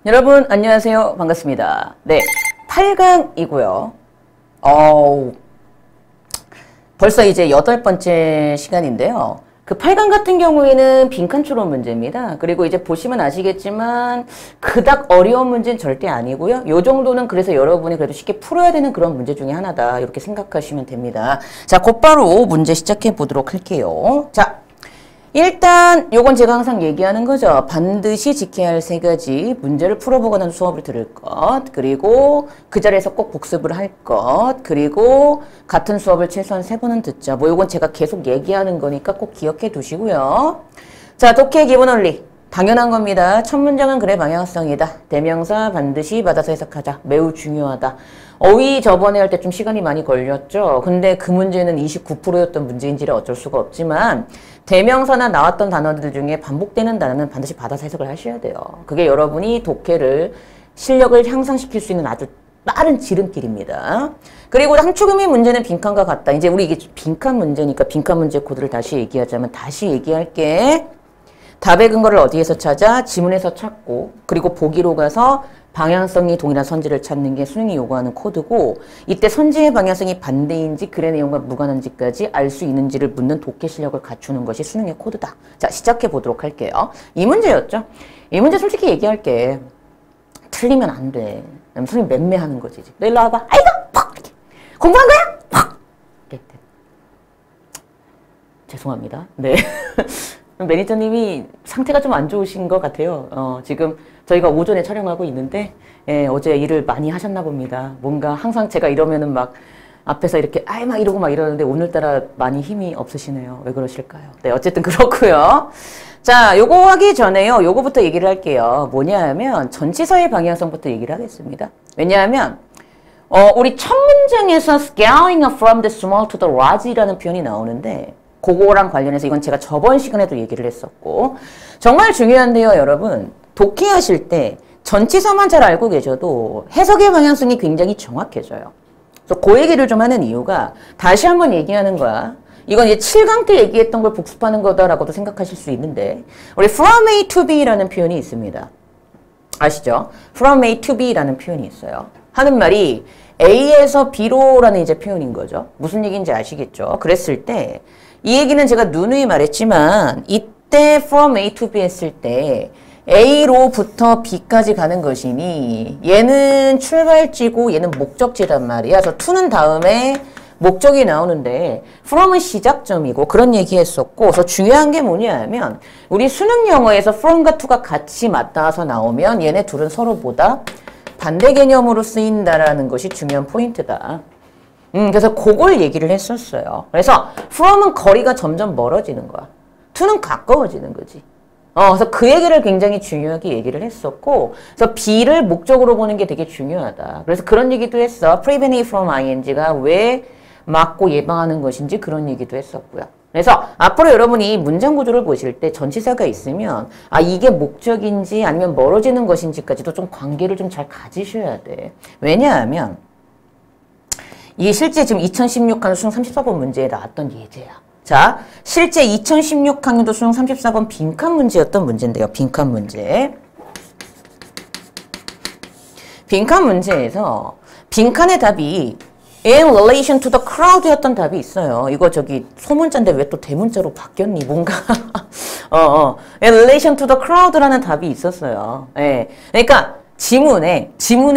여러분 안녕하세요. 반갑습니다. 네, 8강이고요. 벌써 이제 8번째 시간인데요. 그 8강 같은 경우에는 빈칸 추론 문제입니다. 그리고 이제 보시면 아시겠지만 그닥 어려운 문제는 절대 아니고요. 요 정도는 그래서 여러분이 그래도 쉽게 풀어야 되는 그런 문제 중에 하나다. 이렇게 생각하시면 됩니다. 자, 곧바로 문제 시작해 보도록 할게요. 자, 일단 요건 제가 항상 얘기하는 거죠. 반드시 지켜야 할 3가지 문제를 풀어보거나 수업을 들을 것, 그리고 그 자리에서 꼭 복습을 할 것, 그리고 같은 수업을 최소한 3번은 듣자. 뭐 요건 제가 계속 얘기하는 거니까 꼭 기억해 두시고요. 자, 독해 기본 원리. 당연한 겁니다. 첫 문장은 그래 방향성이다. 대명사 반드시 받아서 해석하자. 매우 중요하다. 어휘 저번에 할 때 좀 시간이 많이 걸렸죠. 근데 그 문제는 29%였던 문제인지라 어쩔 수가 없지만 대명사나 나왔던 단어들 중에 반복되는 단어는 반드시 받아서 해석을 하셔야 돼요. 그게 여러분이 독해를 실력을 향상시킬 수 있는 아주 빠른 지름길입니다. 그리고 상추금의 문제는 빈칸과 같다. 이제 우리 이게 빈칸 문제니까 빈칸 문제 코드를 다시 얘기하자면 다시 얘기할게. 답의 근거를 어디에서 찾아? 지문에서 찾고, 그리고 보기로 가서 방향성이 동일한 선지를 찾는 게 수능이 요구하는 코드고, 이때 선지의 방향성이 반대인지 글의 내용과 무관한지까지 알 수 있는지를 묻는 독해 실력을 갖추는 것이 수능의 코드다. 자, 시작해 보도록 할게요. 이 문제였죠. 이 문제 솔직히 얘기할게. 틀리면 안 돼. 선생님 맴매하는 거지. 너 일로 와봐. 아이고! 퍽! 이렇게. 공부한 거야? 퍽! 이렇게. 죄송합니다. 네. 매니저님이 상태가 좀 안 좋으신 것 같아요. 지금 저희가 오전에 촬영하고 있는데 어제 일을 많이 하셨나 봅니다. 뭔가 항상 제가 이러면은 막 앞에서 이렇게 막 이러고 막 이러는데 오늘따라 많이 힘이 없으시네요. 왜 그러실까요? 네, 어쨌든 그렇고요. 자, 요거 하기 전에요. 요거부터 얘기를 할게요. 뭐냐 하면 전치사의 방향성부터 얘기를 하겠습니다. 왜냐하면 우리 첫 문장에서 scaling from the small to the large라는 표현이 나오는데 그거랑 관련해서 이건 제가 저번 시간에도 얘기를 했었고 정말 중요한데요, 여러분. 독해하실 때 전치사만 잘 알고 계셔도 해석의 방향성이 굉장히 정확해져요. 그래서 그 얘기를 좀 하는 이유가 다시 한번 얘기하는 거야. 이건 이제 7강 때 얘기했던 걸 복습하는 거다라고도 생각하실 수 있는데 우리 from A to B라는 표현이 있습니다. 아시죠? from A to B라는 표현이 있어요. 하는 말이 A에서 B로라는 이제 표현인 거죠. 무슨 얘기인지 아시겠죠? 그랬을 때 이 얘기는 제가 누누이 말했지만 이때 from A to B 했을 때 A로부터 B까지 가는 것이니 얘는 출발지고 얘는 목적지란 말이야. 그래서 to는 다음에 목적이 나오는데 from은 시작점이고 그런 얘기 했었고 그래서 중요한 게 뭐냐 하면 우리 수능 영어에서 from과 to가 같이 맞닿아서 나오면 얘네 둘은 서로보다 반대 개념으로 쓰인다라는 것이 중요한 포인트다. 그래서 그걸 얘기를 했었어요. 그래서 from은 거리가 점점 멀어지는 거야. to는 가까워지는 거지. 그래서 그 얘기를 굉장히 중요하게 얘기를 했었고, 그래서 B를 목적으로 보는 게 되게 중요하다. 그래서 그런 얘기도 했어. prevent from ing가 왜 막고 예방하는 것인지 그런 얘기도 했었고요. 그래서 앞으로 여러분이 문장 구조를 보실 때 전치사가 있으면 이게 목적인지 아니면 멀어지는 것인지까지도 좀 관계를 좀 잘 가지셔야 돼. 왜냐하면 이게 실제 지금 2016학년 수능 34번 문제에 나왔던 예제야. 자, 실제 2016학년도 수능 34번 빈칸 문제였던 문제인데요. 빈칸 문제. 빈칸 문제에서 빈칸의 답이 in relation to the crowd였던 답이 있어요. 이거 저기 소문자인데 왜 또 대문자로 바뀌었니? 뭔가 in relation to the crowd라는 답이 있었어요. 예. 그러니까 지문에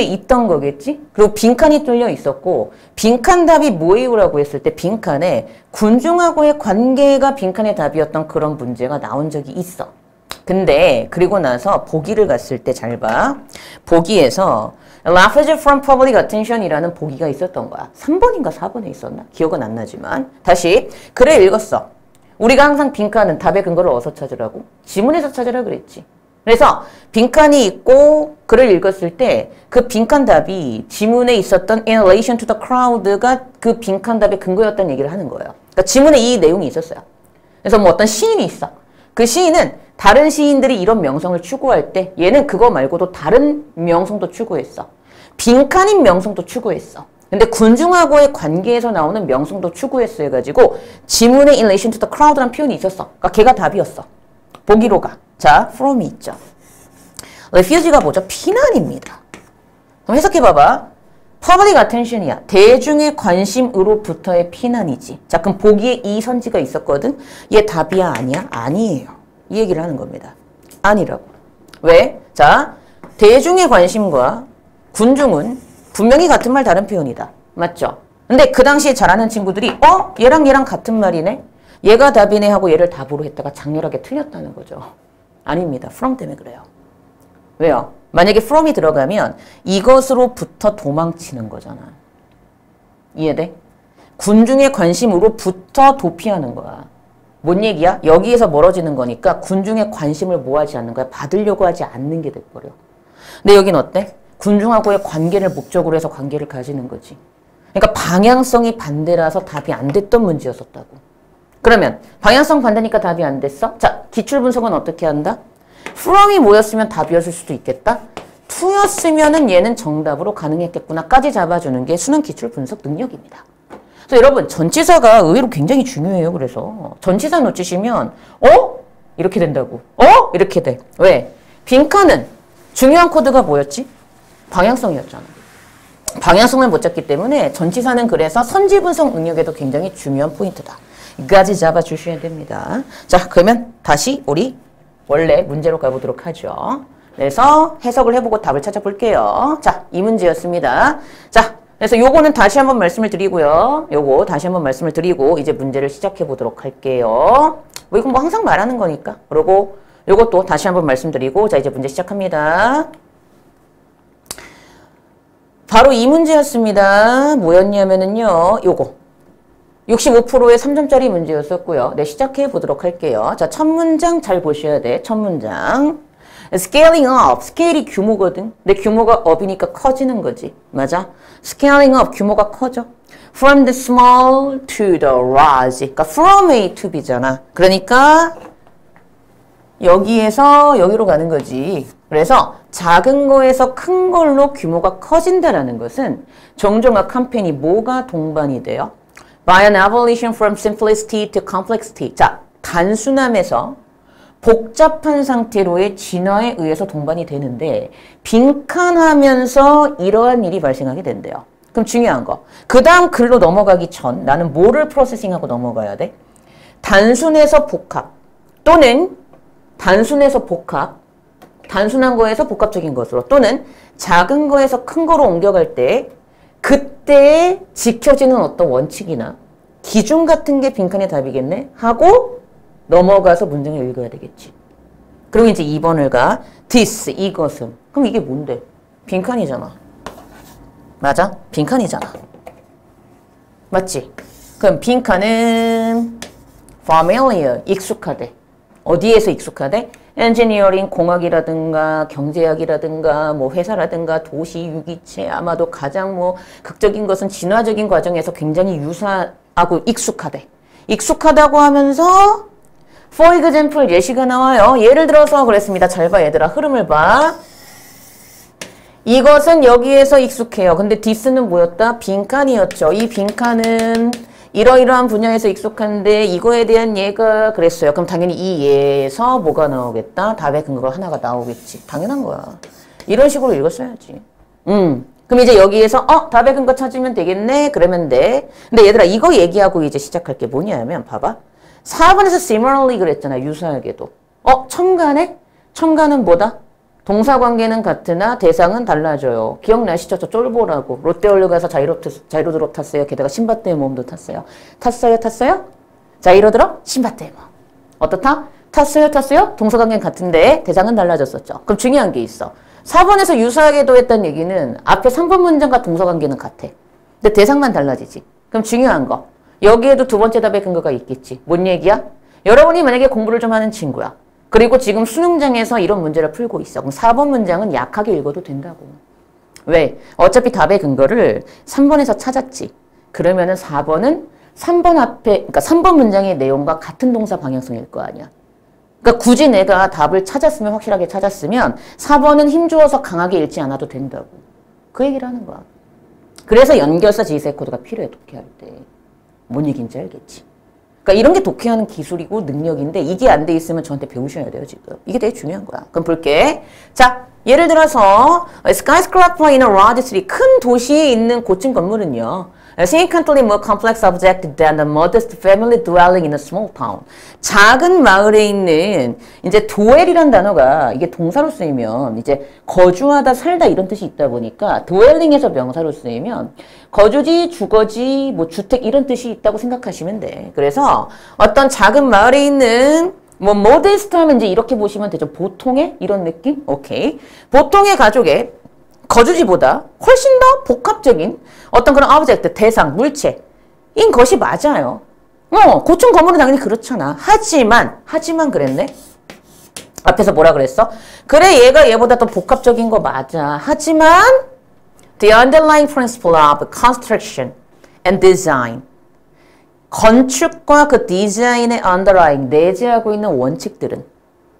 있던 거겠지? 그리고 빈칸이 뚫려 있었고 빈칸 답이 뭐예요라고 했을 때 빈칸에 군중하고의 관계가 빈칸의 답이었던 그런 문제가 나온 적이 있어. 근데 그리고 나서 보기를 갔을 때 잘 봐. 보기에서 Leverage from public attention이라는 보기가 있었던 거야. 3번인가 4번에 있었나? 기억은 안 나지만 다시 글을 읽었어. 우리가 항상 빈칸은 답의 근거를 어디서 찾으라고? 지문에서 찾으라 그랬지. 그래서 빈칸이 있고 글을 읽었을 때 그 빈칸 답이 지문에 있었던 in relation to the crowd가 그 빈칸 답의 근거였다는 얘기를 하는 거예요. 그러니까 지문에 이 내용이 있었어요. 그래서 뭐 어떤 시인이 있어. 그 시인은 다른 시인들이 이런 명성을 추구할 때 얘는 그거 말고도 다른 명성도 추구했어. 빈칸인 명성도 추구했어. 근데 군중하고의 관계에서 나오는 명성도 추구했어 해가지고 지문에 in relation to the crowd라는 표현이 있었어. 그러니까 걔가 답이었어. 보기로 가. 자, from이 있죠. refugee가 뭐죠? 피난입니다. 그럼 해석해봐봐. public attention이야. 대중의 관심으로부터의 피난이지. 자, 그럼 보기에 이 선지가 있었거든? 얘 답이야? 아니야? 아니에요. 이 얘기를 하는 겁니다. 아니라고. 왜? 자, 대중의 관심과 군중은 분명히 같은 말 다른 표현이다. 맞죠? 근데 그 당시에 잘 아는 친구들이 얘랑 얘랑 같은 말이네? 얘가 답이네 하고 얘를 답으로 했다가 장렬하게 틀렸다는 거죠. 아닙니다. from 때문에 그래요. 왜요? 만약에 from이 들어가면 이것으로부터 도망치는 거잖아. 이해돼? 군중의 관심으로부터 도피하는 거야. 뭔 얘기야? 여기에서 멀어지는 거니까 군중의 관심을 뭐 하지 않는 거야? 받으려고 하지 않는 게 돼버려. 근데 여긴 어때? 군중하고의 관계를 목적으로 해서 관계를 가지는 거지. 그러니까 방향성이 반대라서 답이 안 됐던 문제였었다고. 그러면 방향성 반대니까 답이 안 됐어? 자, 기출분석은 어떻게 한다? from이 뭐였으면 답이었을 수도 있겠다. to였으면은 얘는 정답으로 가능했겠구나까지 잡아주는 게 수능 기출분석 능력입니다. 그래서 여러분 전치사가 의외로 굉장히 중요해요. 그래서 전치사 놓치시면 이렇게 된다고. 이렇게 돼. 왜? 빈칸은 중요한 코드가 뭐였지? 방향성이었잖아. 방향성을 못 잡기 때문에 전치사는 그래서 선지분석 능력에도 굉장히 중요한 포인트다. 이까지 잡아주셔야 됩니다. 자, 그러면 다시 우리 원래 문제로 가보도록 하죠. 그래서 해석을 해보고 답을 찾아볼게요. 자, 이 문제였습니다. 자, 그래서 요거는 다시 한번 말씀을 드리고요. 요거 다시 한번 말씀을 드리고 이제 문제를 시작해 보도록 할게요. 이건 뭐 항상 말하는 거니까. 그리고 요것도 다시 한번 말씀드리고 자, 이제 문제 시작합니다. 바로 이 문제였습니다. 뭐였냐면은요. 요거. 65%의 3점짜리 문제였었고요. 네, 시작해 보도록 할게요. 자, 첫 문장 잘 보셔야 돼. 첫 문장. scaling up. 스케일이 규모거든. 근데 규모가 up이니까 커지는 거지. 맞아? scaling up. 규모가 커져. from the small to the large. 그러니까 from A to B잖아. 그러니까 여기에서 여기로 가는 거지. 그래서 작은 거에서 큰 걸로 규모가 커진다라는 것은 정정학 캠페인이 뭐가 동반이 돼요? By an evolution from simplicity to complexity. 자, 단순함에서 복잡한 상태로의 진화에 의해서 동반이 되는데 빈칸하면서 이러한 일이 발생하게 된대요. 그럼 중요한 거. 그 다음 글로 넘어가기 전 나는 뭐를 프로세싱하고 넘어가야 돼? 단순해서 복합 또는 단순해서 복합, 단순한 거에서 복합적인 것으로 또는 작은 거에서 큰 거로 옮겨갈 때 그때에 지켜지는 어떤 원칙이나 기준 같은 게 빈칸의 답이겠네? 하고 넘어가서 문장을 읽어야 되겠지. 그리고 이제 2번을 가. this, 이것은. 그럼 이게 뭔데? 빈칸이잖아. 맞아? 빈칸이잖아. 맞지? 그럼 빈칸은 familiar, 익숙하대. 어디에서 익숙하대? 엔지니어링, 공학이라든가 경제학이라든가 뭐 회사라든가 도시, 유기체 아마도 가장 뭐 극적인 것은 진화적인 과정에서 굉장히 유사하고 익숙하대. 익숙하다고 하면서 for example 예시가 나와요. 예를 들어서 그랬습니다. 잘 봐 얘들아. 흐름을 봐. 이것은 여기에서 익숙해요. 근데 this는 뭐였다? 빈칸이었죠. 이 빈칸은 이러이러한 분야에서 익숙한데 이거에 대한 예가 그랬어요. 그럼 당연히 이 예에서 뭐가 나오겠다? 답의 근거가 하나가 나오겠지. 당연한 거야. 이런 식으로 읽었어야지. 그럼 이제 여기에서 답의 근거 찾으면 되겠네? 그러면 돼. 근데 얘들아 이거 얘기하고 이제 시작할 게 뭐냐면 봐봐. 4번에서 similarly 그랬잖아. 유사하게도. 첨가네? 첨가는 뭐다? 동사관계는 같으나 대상은 달라져요. 기억나시죠? 저 쫄보라고. 롯데월드 가서 자이로드롭 탔어요. 게다가 신밧드의 모험도 탔어요. 탔어요? 자이로드롭? 신밧드의 모험. 어떻다? 탔어요? 동사관계는 같은데 대상은 달라졌었죠. 그럼 중요한 게 있어. 4번에서 유사하게도 했다는 얘기는 앞에 3번 문장과 동사관계는 같아. 근데 대상만 달라지지. 그럼 중요한 거. 여기에도 두 번째 답의 근거가 있겠지. 뭔 얘기야? 여러분이 만약에 공부를 좀 하는 친구야. 그리고 지금 수능장에서 이런 문제를 풀고 있어. 그럼 4번 문장은 약하게 읽어도 된다고. 왜? 어차피 답의 근거를 3번에서 찾았지. 그러면은 4번은 3번 앞에, 그러니까 3번 문장의 내용과 같은 동사 방향성일 거 아니야. 그러니까 굳이 내가 답을 찾았으면, 확실하게 찾았으면 4번은 힘주어서 강하게 읽지 않아도 된다고. 그 얘기를 하는 거야. 그래서 연결사 지휘사의 코드가 필요해, 독해할 때. 뭔 얘기인지 알겠지. 그러니까 이런 게 독해하는 기술이고 능력인데 이게 안 돼 있으면 저한테 배우셔야 돼요, 지금. 이게 되게 중요한 거야. 그럼 볼게. 자, 예를 들어서 skyscraper in a large city, 큰 도시에 있는 고층 건물은요. significantly more complex object than a modest family dwelling in a small town. 작은 마을에 있는 이제 dwell이란 단어가 이게 동사로 쓰이면 이제 거주하다 살다 이런 뜻이 있다 보니까 dwelling에서 명사로 쓰이면 거주지, 주거지, 뭐 주택 이런 뜻이 있다고 생각하시면 돼. 그래서 어떤 작은 마을에 있는 뭐 modest 하면 이제 이렇게 보시면 되죠. 보통의 이런 느낌? 오케이. 보통의 가족의 거주지보다 훨씬 더 복합적인 어떤 그런 오브젝트, 대상, 물체인 것이 맞아요. 고층 건물은 당연히 그렇잖아. 하지만 그랬네. 앞에서 뭐라 그랬어? 그래, 얘가 얘보다 더 복합적인 거 맞아. 하지만 the underlying principle of construction and design, 건축과 그 디자인의 underlying, 내재하고 있는 원칙들은,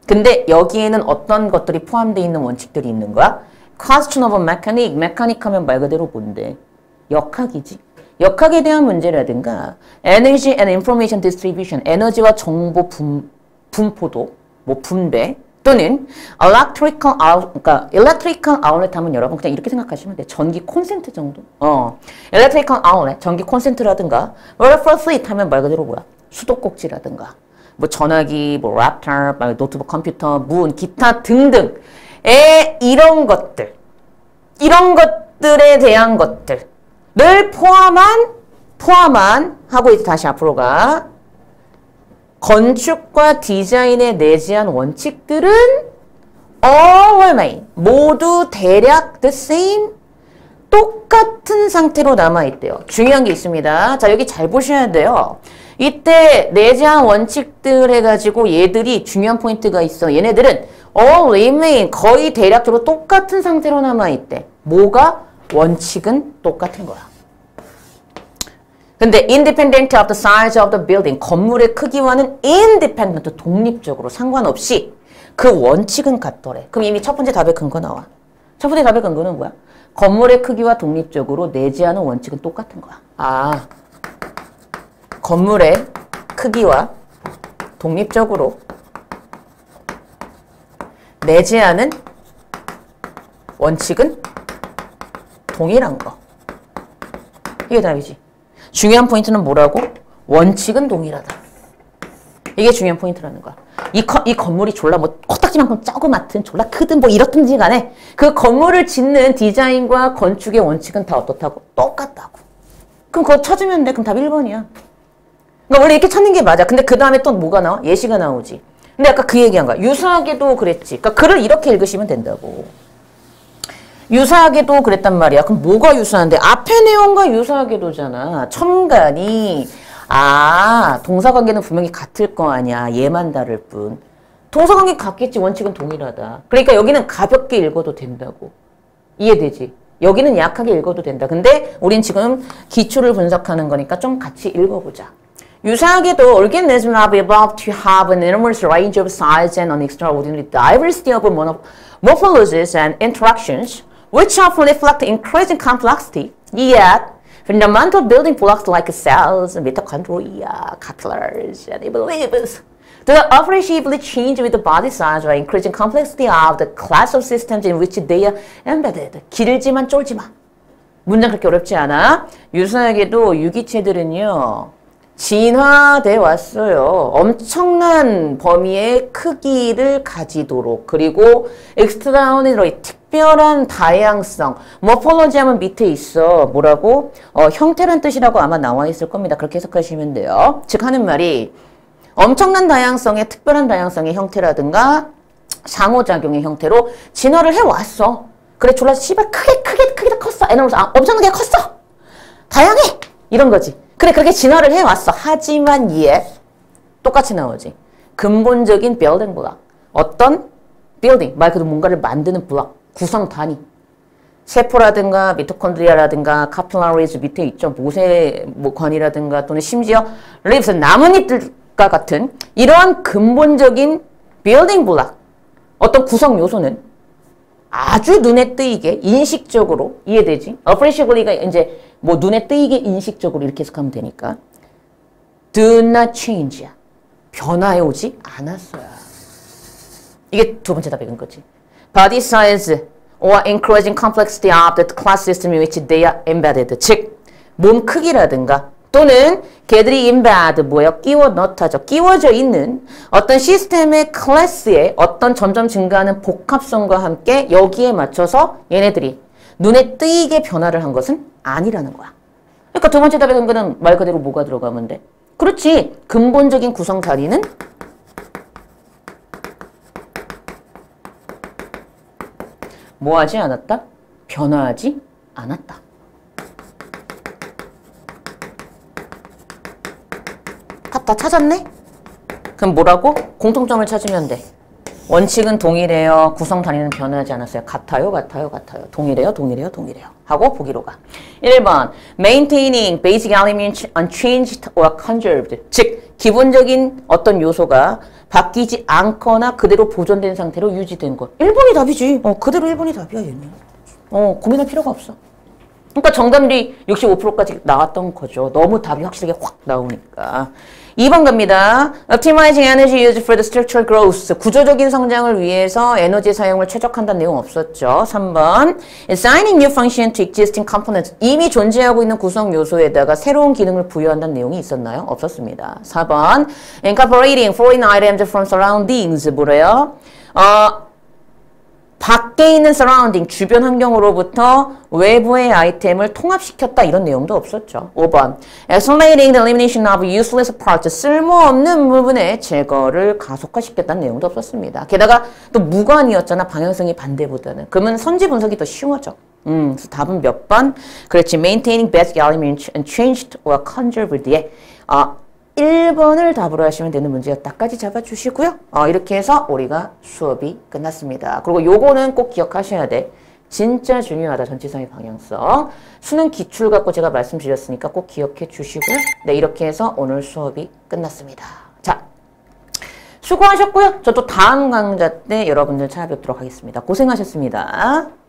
근데 여기에는 어떤 것들이 포함되어 있는 원칙들이 있는 거야? Question of mechanic, 메카닉 하면 말 그대로 뭔데? 역학이지. 역학에 대한 문제라든가 Energy and Information Distribution, 에너지와 정보 분포도, 뭐 분배, 또는 electrical outlet 하면 여러분 그냥 이렇게 생각하시면 돼. 전기 콘센트 정도. electrical outlet, 전기 콘센트라든가 water fleet 하면 말 그대로 뭐야? 수도꼭지라든가 뭐 전화기, 뭐 랩탑, 노트북 컴퓨터, 문, 기타 등등 이런 것들에 대한 것들을 포함한 하고 이제 다시 앞으로 가. 건축과 디자인에 내재한 원칙들은 all remain, 모두 대략 the same, 똑같은 상태로 남아있대요. 중요한 게 있습니다. 자, 여기 잘 보셔야 돼요. 이때 내재한 원칙들 해가지고 얘들이 중요한 포인트가 있어. 얘네들은 all remain, 거의 대략적으로 똑같은 상태로 남아있대. 뭐가? 원칙은 똑같은 거야. 근데 independent of the size of the building, 건물의 크기와는 independent, 독립적으로 상관없이 그 원칙은 같더래. 그럼 이미 첫 번째 답의 근거 나와. 첫 번째 답의 근거는 뭐야? 건물의 크기와 독립적으로 내재하는 원칙은 똑같은 거야. 아, 건물의 크기와 독립적으로 내재하는 원칙은 동일한 거. 이게 답이지. 중요한 포인트는 뭐라고? 원칙은 동일하다. 이게 중요한 포인트라는 거야. 이 건물이 졸라 뭐 코딱지만큼 조그맣든 졸라 크든 뭐 이렇든지 간에 그 건물을 짓는 디자인과 건축의 원칙은 다 어떻다고? 똑같다고. 그럼 그거 찾으면 돼. 그럼 답 1번이야. 그러니까 원래 이렇게 찾는 게 맞아. 근데 그 다음에 또 뭐가 나와? 예시가 나오지. 근데 아까 그 얘기한 거야. 유사하게도 그랬지. 그러니까 글을 이렇게 읽으시면 된다고. 유사하게도 그랬단 말이야. 그럼 뭐가 유사한데? 앞의 내용과 유사하게도잖아. 첨가니 동사관계는 분명히 같을 거 아니야. 얘만 다를 뿐. 동사관계 같겠지. 원칙은 동일하다. 그러니까 여기는 가볍게 읽어도 된다고. 이해되지? 여기는 약하게 읽어도 된다. 근데 우린 지금 기초를 분석하는 거니까 좀 같이 읽어보자. 유사하게도 organisms are able to have an enormous range of size and an extraordinary diversity of morphologies and interactions, which often reflect increasing complexity. Yet, fundamental building blocks like cells, mitochondria, capillaries, and leaves do not appreciably change with the body size or increasing complexity of the class of systems in which they are embedded. 길지만 쫄지 마. 문장 그렇게 어렵지 않아. 유사하게도 유기체들은요. 진화돼 왔어요. 엄청난 범위의 크기를 가지도록. 그리고 extraordinary, 특별한 다양성. 모폴로지 하면 밑에 있어. 뭐라고? 형태란 뜻이라고 아마 나와 있을 겁니다. 그렇게 해석하시면 돼요. 즉 하는 말이 엄청난 다양성의 특별한 다양성의 형태라든가 상호작용의 형태로 진화를 해왔어. 그래 졸라 씨발 크게 컸어. 에너면서 엄청나게 컸어. 다양해. 이런 거지. 그래 그렇게 진화를 해왔어. 하지만 얘 똑같이 나오지. 근본적인 빌딩 블록. 어떤 빌딩, 말 그대로 뭔가를 만드는 블록, 구성 단위. 세포라든가 미토콘드리아라든가 카필라리즈 밑에 있죠. 모세관이라든가 또는 심지어 립스, 나뭇잎들과 같은 이러한 근본적인 빌딩 블록, 어떤 구성 요소는 아주 눈에 띄게 인식적으로 이해되지? appreciably가 이제 뭐 눈에 띄게 인식적으로 이렇게 해석하면 되니까 do not change. 변화해 오지 않았어요. 이게 두 번째 답인 거지. Body size or increasing complexity of the class system in which they are embedded. 즉, 몸 크기라든가 또는 걔들이 embed, 뭐예요? 끼워 넣다죠. 끼워져 있는 어떤 시스템의 클래스에 어떤 점점 증가하는 복합성과 함께 여기에 맞춰서 얘네들이 눈에 띄게 변화를 한 것은 아니라는 거야. 그러니까 두 번째 답의 근거는 말 그대로 뭐가 들어가면 돼? 그렇지. 근본적인 구성 자리는 뭐하지 않았다? 변화하지 않았다. 답 다 찾았네? 그럼 뭐라고? 공통점을 찾으면 돼. 원칙은 동일해요. 구성 단위는 변하지 않았어요. 같아요, 같아요, 같아요. 동일해요, 동일해요, 동일해요. 하고 보기로 가. 1번. Maintaining basic elements unchanged or conserved. 즉, 기본적인 어떤 요소가 바뀌지 않거나 그대로 보존된 상태로 유지된 것. 1번이 답이지. 그대로 1번이 답이야, 얘는. 고민할 필요가 없어. 그러니까 정답률이 65%까지 나왔던 거죠. 너무 답이 확실하게 확 나오니까. 2번 갑니다. Optimizing energy used for the structural growth. 구조적인 성장을 위해서 에너지 사용을 최적화한다는 내용 없었죠. 3번. Assigning new function to existing components. 이미 존재하고 있는 구성 요소에다가 새로운 기능을 부여한다는 내용이 있었나요? 없었습니다. 4번. Incorporating foreign items from surroundings. 뭐래요? 밖에 있는 surrounding, 주변 환경으로부터 외부의 아이템을 통합시켰다 이런 내용도 없었죠. 5번. Accelerating the elimination of useless parts. 쓸모없는 부분의 제거를 가속화시켰다는 내용도 없었습니다. 게다가 또 무관이었잖아. 방향성이 반대보다는. 그러면 선지 분석이 더 쉬워져. 그래서 답은 몇 번? 그렇지. Maintaining basic elements unchanged or conserved에 1번을 답으로 하시면 되는 문제였다까지 잡아주시고요. 이렇게 해서 우리가 수업이 끝났습니다. 그리고 요거는 꼭 기억하셔야 돼. 진짜 중요하다. 전치사의 방향성. 수능 기출 갖고 제가 말씀드렸으니까 꼭 기억해 주시고요. 네, 이렇게 해서 오늘 수업이 끝났습니다. 자, 수고하셨고요. 저 또 다음 강좌 때 여러분들 찾아뵙도록 하겠습니다. 고생하셨습니다.